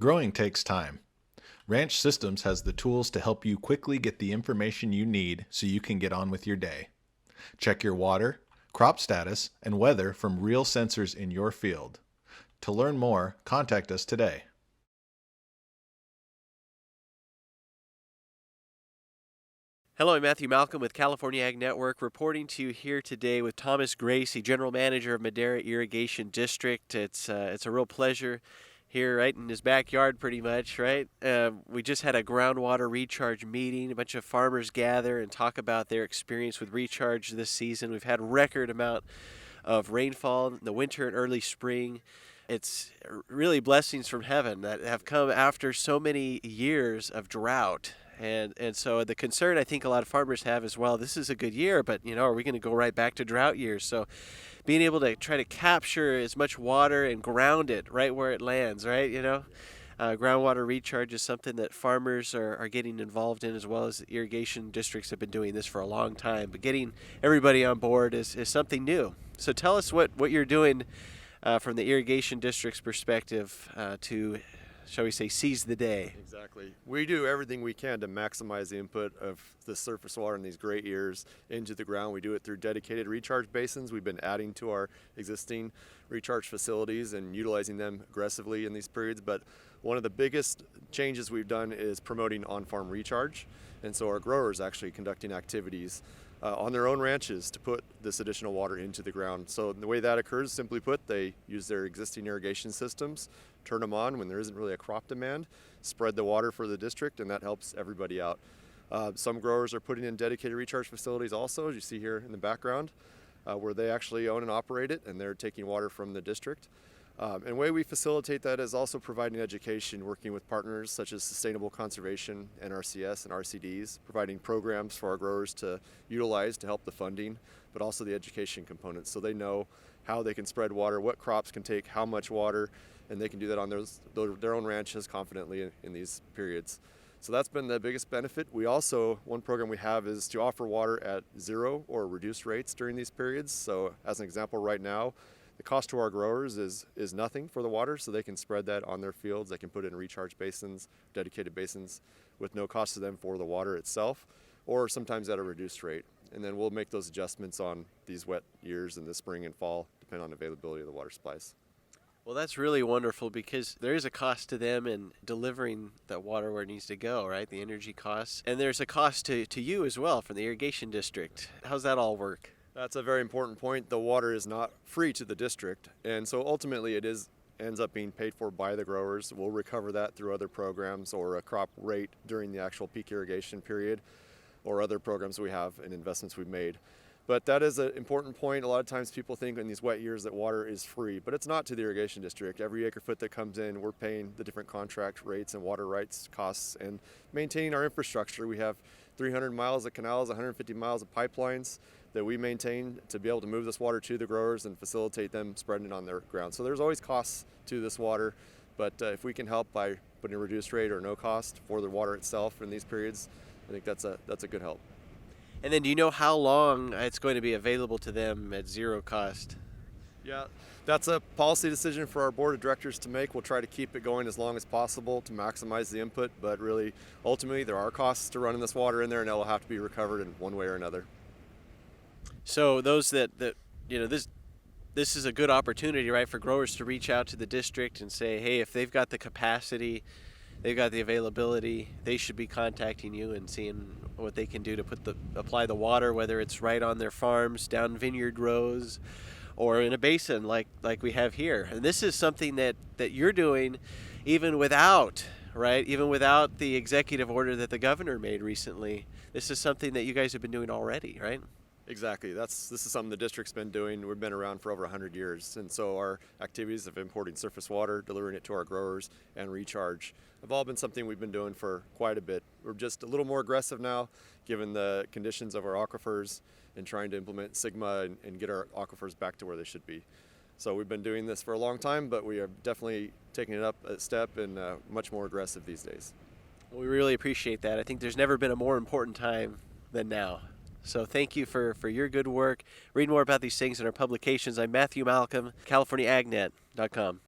Growing takes time. Ranch Systems has the tools to help you quickly get the information you need so you can get on with your day. Check your water, crop status, and weather from real sensors in your field. To learn more, contact us today. Hello, I'm Matthew Malcolm with California Ag Network, reporting to you here today with Thomas Greci, General Manager of Madera Irrigation District. It's a real pleasure here, right in his backyard, pretty much, right? We just had a groundwater recharge meeting. A bunch of farmers gather and talk about their experience with recharge this season. We've had record amount of rainfall in the winter and early spring. It's really blessings from heaven that have come after so many years of drought. And so the concern I think a lot of farmers have is, well, this is a good year, but, are we going to go right back to drought years? So being able to try to capture as much water and ground it right where it lands, right? Groundwater recharge is something that farmers are getting involved in, as well as the irrigation districts have been doing this for a long time. But getting everybody on board is something new. So tell us what you're doing from the irrigation district's perspective to, shall we say, seize the day. Exactly. We do everything we can to maximize the input of the surface water in these great years into the ground. We do it through dedicated recharge basins. We've been adding to our existing recharge facilities and utilizing them aggressively in these periods. But one of the biggest changes we've done is promoting on-farm recharge. And so our growers actually conducting activities on their own ranches to put this additional water into the ground. So the way that occurs, simply put, they use their existing irrigation systems, turn them on when there isn't really a crop demand, spread the water for the district, and that helps everybody out. Some growers are putting in dedicated recharge facilities also, as you see here in the background, where they actually own and operate it, and they're taking water from the district. And the way we facilitate that is also providing education, working with partners such as Sustainable Conservation, NRCS, and RCDs, providing programs for our growers to utilize to help the funding, but also the education components, so they know how they can spread water, what crops can take how much water, and they can do that on their own ranches confidently in these periods. So that's been the biggest benefit. We also, one program we have is to offer water at zero or reduced rates during these periods. So as an example, right now, the cost to our growers is nothing for the water, so they can spread that on their fields. They can put it in recharge basins, dedicated basins, with no cost to them for the water itself, or sometimes at a reduced rate. And then we'll make those adjustments on these wet years in the spring and fall, depending on availability of the water supplies. Well, that's really wonderful, because there is a cost to them in delivering that water where it needs to go, right? The energy costs. And there's a cost to you as well from the irrigation district. How's that all work? That's a very important point. The water is not free to the district, and so ultimately it ends up being paid for by the growers. We'll recover that through other programs or a crop rate during the actual peak irrigation period, or other programs we have and investments we've made. But that is an important point. A lot of times people think in these wet years that water is free, but it's not to the irrigation district. Every acre foot that comes in, we're paying the different contract rates and water rights costs and maintaining our infrastructure. We have 300 miles of canals, 150 miles of pipelines that we maintain to be able to move this water to the growers and facilitate them spreading it on their ground. So there's always costs to this water, but if we can help by putting a reduced rate or no cost for the water itself in these periods, I think that's a good help. And then do you know how long it's going to be available to them at zero cost? Yeah, that's a policy decision for our board of directors to make. We'll try to keep it going as long as possible to maximize the input, but really, ultimately, there are costs to running this water in there, and it will have to be recovered in one way or another. So those that this is a good opportunity, right, for growers to reach out to the district and say, hey, if they've got the capacity, they've got the availability, they should be contacting you and seeing what they can do to apply the water, whether it's right on their farms, down vineyard rows, or in a basin like we have here. And this is something that you're doing even without the executive order that the governor made recently. This is something that you guys have been doing already, right? Exactly. This is something the district's been doing. We've been around for over 100 years. And so our activities of importing surface water, delivering it to our growers, and recharge have all been something we've been doing for quite a bit. We're just a little more aggressive now, given the conditions of our aquifers, and trying to implement Sigma and get our aquifers back to where they should be. So we've been doing this for a long time, but we are definitely taking it up a step and much more aggressive these days. Well, we really appreciate that. I think there's never been a more important time than now. So thank you for your good work. Read more about these things in our publications. I'm Matthew Malcolm, CaliforniaAgNet.com.